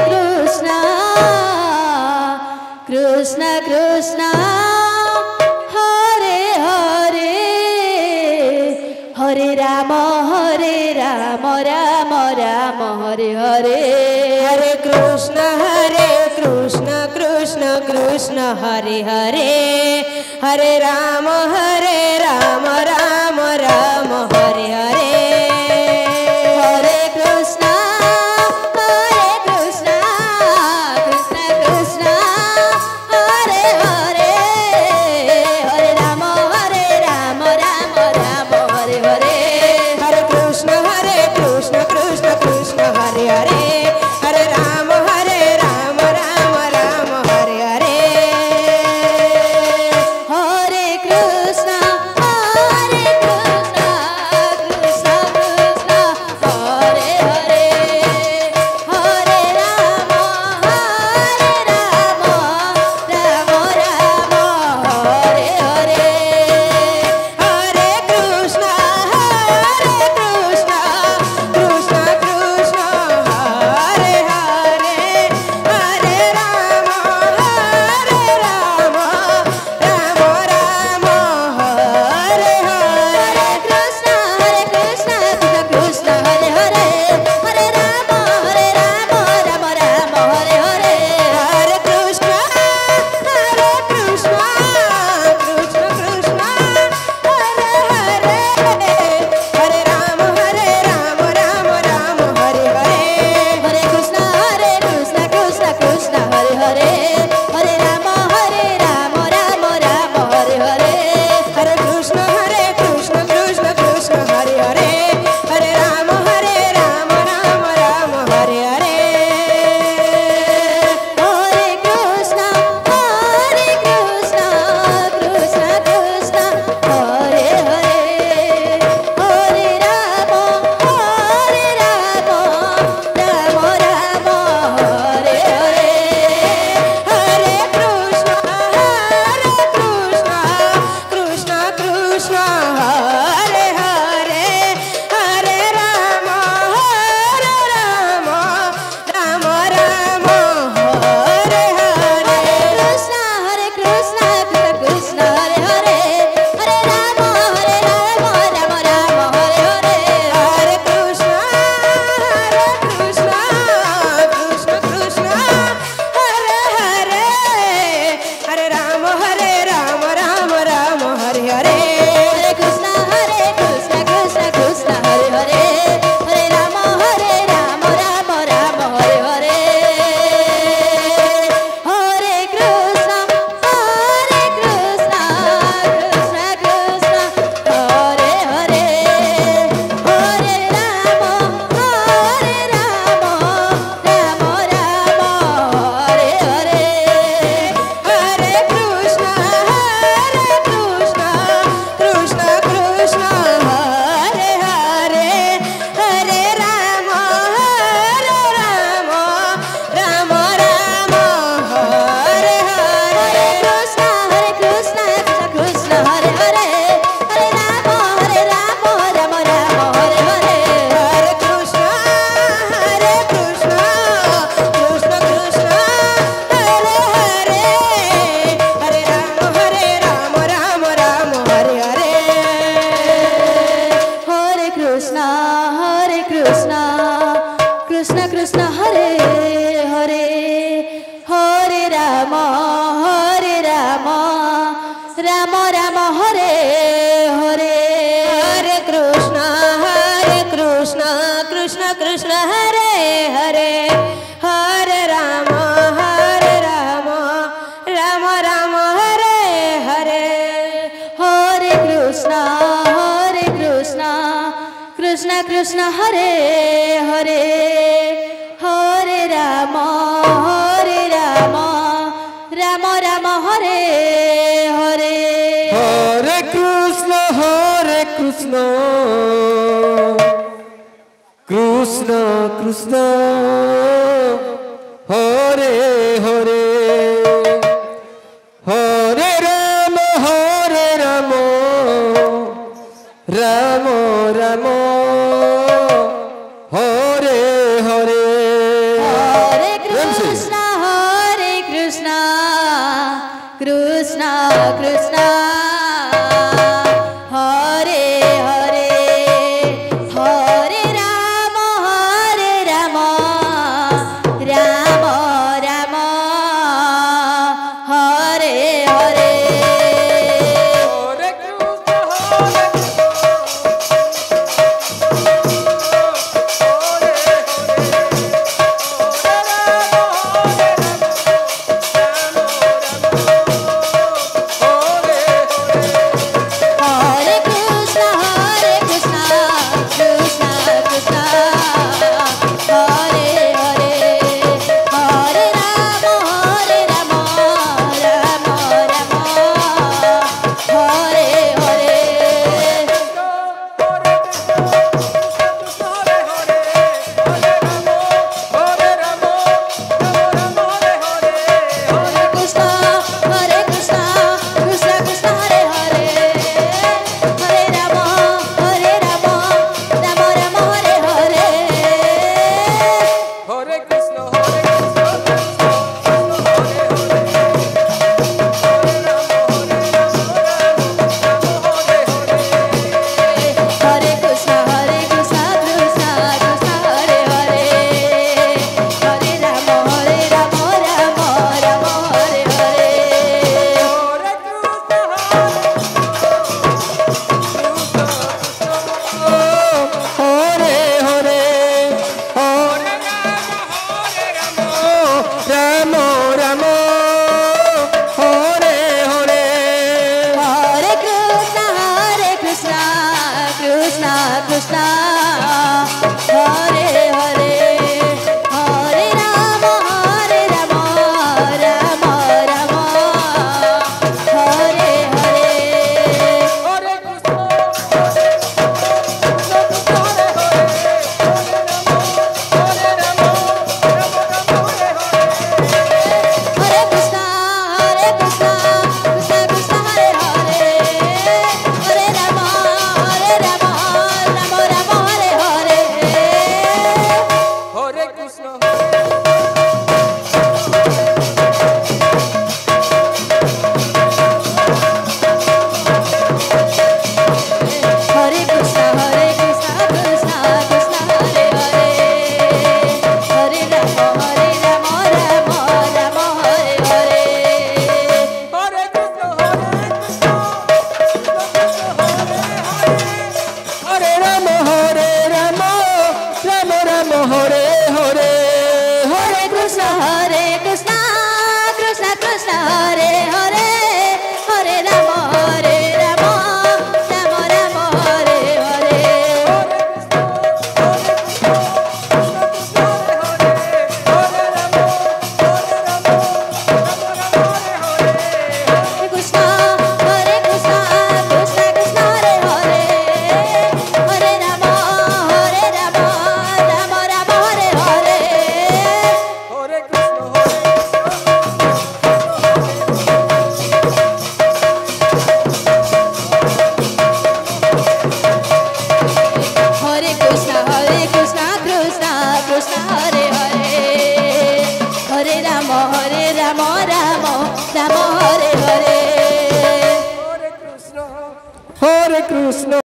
Krishna, Krishna Krishna, Hare Hare, Hare Rama, Rama Rama, Hare Hare, Hare Krishna, Krishna Krishna, Hare Hare, Hare Rama, Rama Rama, Hare Hare. Hare Krishna, Krishna Krishna, Hare Hare, Hare Rama, Rama Rama, Hare Hare. Hare Krishna, Krishna Krishna, Hare Hare, Hare Rama, Rama Rama, Hare Hare. Hare Krishna, Krishna Krishna, Hare Hare, Hare Rama, Rama Rama, Hare Hare. Hare Krishna, Krishna Krishna, Hare Hare, Hare Rama, Rama Rama, Hare Hare. Krishna, Krishna Krishna, Hare Hare, Hare Rama, Rama Rama, Hare Hare. Hare Krishna, Krishna Krishna, Hare Hare, Hare Rama, Rama Rama, Hare Hare. Hare Krishna, Krishna Krishna, Hare Hare, Hare Rama, Rama Rama, Hare Hare. Hare Krishna, Krishna Krishna, Hare Hare, Hare Rama, Rama Rama, Hare Hare. Hare Krishna, Krishna Krishna, Hare Hare, Hare Rama, Rama Rama, Hare Hare. Hare Krishna, Krishna Krishna, Hare Hare, Hare Rama, Rama Rama, Hare Hare. Krishna, Krishna Krishna, Hare Hare, Hare Rama, Rama Rama, Hare Hare. Hare Krishna, Krishna Krishna, Hare Hare, Hare Rama, Rama Rama, Hare Hare. Hare Krishna, Krishna Krishna, Hare Hare, Hare Rama, Rama Rama, Hare Hare. Hare Krishna, Krishna Krishna, Hare Hare, Hare Rama, Rama Rama, Hare Hare. Hare Krishna, Krishna Krishna, Hare Hare, Hare Rama, Rama Rama, Hare Hare. Krishna, Krishna Krishna, Hare Hare, Hare Rama, Rama Rama, Hare Hare. Hare Krishna, Krishna Krishna, Hare Hare, Hare Rama, Rama Hare Hare. Hare Krishna, Krishna Krishna, Hare Hare, Hare Rama, Rama Rama, Hare Hare. Hare Krishna, Krishna Krishna, Hare Hare, Hare Rama, Rama Rama, Hare Hare. Hare Krishna, Krishna Krishna, Hare Hare, Hare Rama, Rama Rama, Hare Hare. Hare Krishna, Krishna Krishna, Hare Hare, Hare Rama, Rama Rama, Hare Hare. Hare Krishna Hare Hare Hare Rama Rama Rama Hare Hare Hare Krishna Krishna Krishna Hare Hare Hare Rama Rama Rama Hare Hare Hare Krishna Krishna Krishna Hare Hare Hare Rama Rama Rama Hare Hare Hare Krishna, Hare Krishna, Hare Krishna Krishna Krishna Hare Hare Hare Rama Rama Rama Hare Hare Hare Hare Ramo Ramo Hare Hare Hare Krishna Krishna Krishna Hare Hare Hare Rama Rama Rama Hare Hare Hare Krishna Krishna Krishna Hare Hare Hare Rama Rama Rama Hare Hare Hare Krishna. Hare Krishna Krishna Krishna Hare Hare Hare Rama Rama Rama Hare Hare Hare Krishna, Hare Ramo Hare Ramo Ramo Ramo Hare Hare Hare Krishna